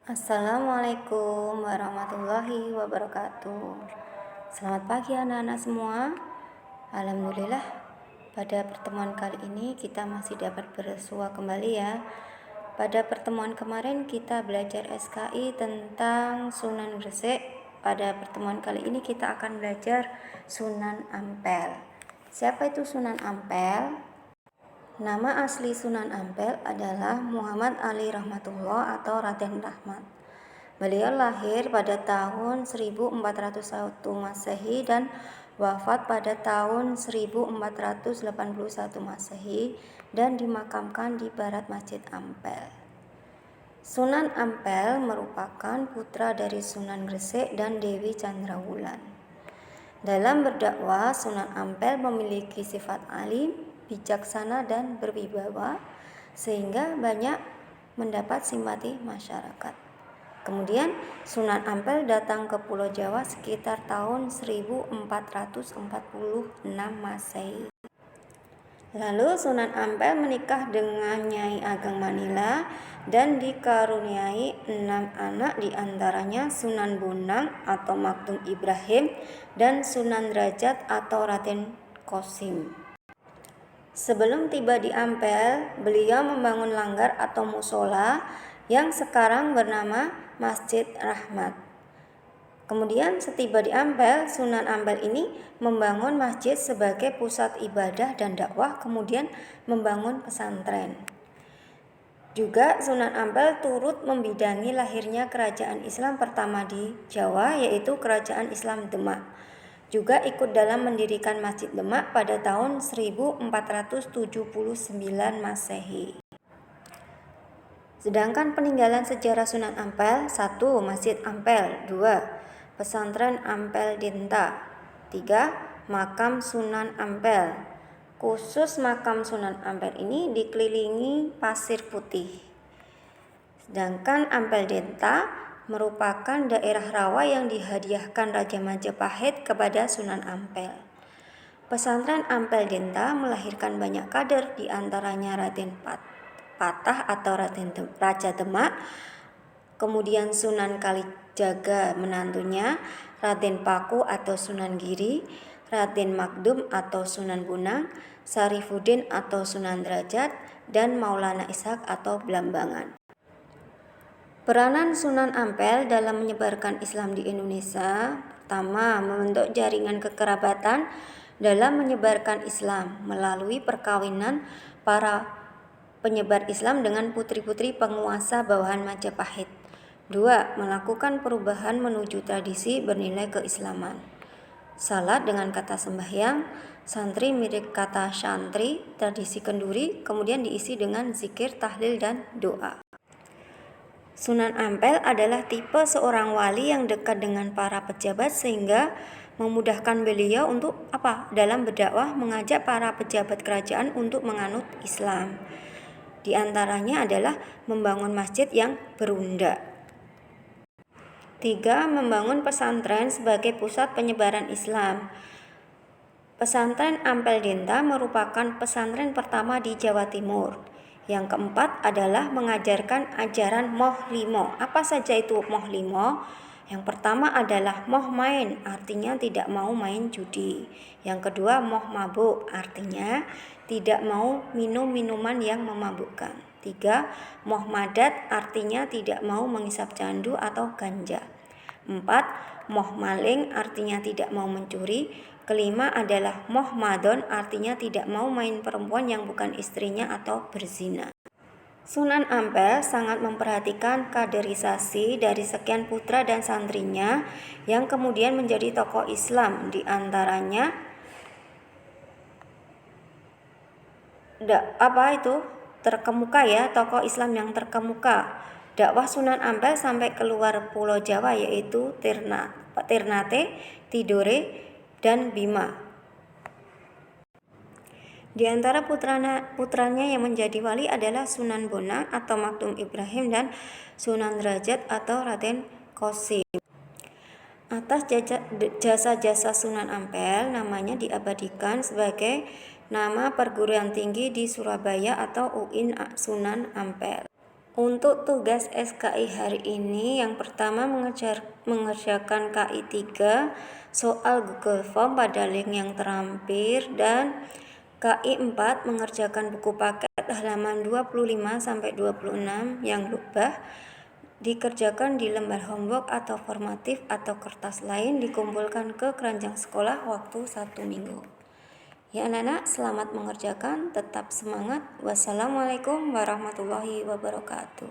Assalamualaikum warahmatullahi wabarakatuh. Selamat pagi anak-anak semua. Alhamdulillah, pada pertemuan kali ini kita masih dapat bersua kembali ya. Pada pertemuan kemarin kita belajar SKI tentang Sunan Gresik. Pada pertemuan kali ini kita akan belajar Sunan Ampel. Siapa itu Sunan Ampel? Nama asli Sunan Ampel adalah Muhammad Ali Rahmatullah atau Raden Rahmat. Beliau lahir pada tahun 1401 Masehi dan wafat pada tahun 1481 Masehi dan dimakamkan di barat Masjid Ampel. Sunan Ampel merupakan putra dari Sunan Gresik dan Dewi Chandrawulan. Dalam berdakwah, Sunan Ampel memiliki sifat alim, bijaksana dan berwibawa sehingga banyak mendapat simpati masyarakat. Kemudian Sunan Ampel datang ke Pulau Jawa sekitar tahun 1446 Masehi. Lalu Sunan Ampel menikah dengan Nyai Ageng Manila dan dikaruniai 6 anak, diantaranya Sunan Bonang atau Makdum Ibrahim dan Sunan Derajat atau Raden Qasim. Sebelum tiba di Ampel, beliau membangun langgar atau musola yang sekarang bernama Masjid Rahmat. Kemudian setiba di Ampel, Sunan Ampel ini membangun masjid sebagai pusat ibadah dan dakwah, kemudian membangun pesantren. Juga Sunan Ampel turut membidangi lahirnya kerajaan Islam pertama di Jawa, yaitu Kerajaan Islam Demak. Juga ikut dalam mendirikan Masjid Demak pada tahun 1479 Masehi. Sedangkan peninggalan sejarah Sunan Ampel: 1. Masjid Ampel. 2. Pesantren Ampel Dinta. 3. Makam Sunan Ampel. Khusus makam Sunan Ampel ini dikelilingi pasir putih. Sedangkan Ampel Dinta merupakan daerah rawa yang dihadiahkan Raja Majapahit kepada Sunan Ampel. Pesantren Ampel Dinta melahirkan banyak kader, diantaranya Raden Patah atau Raja Demak, kemudian Sunan Kalijaga menantunya, Raden Paku atau Sunan Giri, Raden Makdum atau Sunan Bonang, Sarifuddin atau Sunan Derajat, dan Maulana Ishak atau Blambangan. Peranan Sunan Ampel dalam menyebarkan Islam di Indonesia: pertama, membentuk jaringan kekerabatan dalam menyebarkan Islam melalui perkawinan para penyebar Islam dengan putri-putri penguasa bawahan Majapahit. 2. Melakukan perubahan menuju tradisi bernilai keislaman. Salat dengan kata sembahyang, santri mirip kata syantri, tradisi kenduri, kemudian diisi dengan zikir, tahlil, dan doa. Sunan Ampel adalah tipe seorang wali yang dekat dengan para pejabat sehingga memudahkan beliau untuk dalam berdakwah, mengajak para pejabat kerajaan untuk menganut Islam. Di antaranya adalah membangun masjid yang berundak. 3. Membangun pesantren sebagai pusat penyebaran Islam. Pesantren Ampel Dinta merupakan pesantren pertama di Jawa Timur. Yang keempat adalah mengajarkan ajaran Moh Limo. Apa saja itu Moh Limo? Yang pertama adalah moh main, artinya tidak mau main judi. Yang kedua, moh mabuk, artinya tidak mau minum minuman yang memabukkan. 3. Moh madat, artinya tidak mau menghisap candu atau ganja. 4. Moh maling, artinya tidak mau mencuri. Kelima adalah moh madon, artinya tidak mau main perempuan yang bukan istrinya atau berzina. Sunan Ampel sangat memperhatikan kaderisasi dari sekian putra dan santrinya yang kemudian menjadi tokoh Islam, di antaranya terkemuka ya, tokoh Islam yang terkemuka dakwah Sunan Ampel sampai keluar Pulau Jawa, yaitu Ternate, Tidore, dan Bima. Di antara putranya yang menjadi wali adalah Sunan Bonang atau Makdum Ibrahim dan Sunan Derajat atau Raden Qasim. Atas jasa-jasa Sunan Ampel, namanya diabadikan sebagai nama perguruan tinggi di Surabaya atau UIN Sunan Ampel. Untuk tugas SKI hari ini, yang pertama mengerjakan KI 3 soal Google Form pada link yang terampir, dan KI 4 mengerjakan buku paket halaman 25-26 yang lubah dikerjakan di lembar homework atau formatif atau kertas lain, dikumpulkan ke keranjang sekolah waktu 1 minggu. Ya anak-anak, selamat mengerjakan, tetap semangat. Wassalamualaikum warahmatullahi wabarakatuh.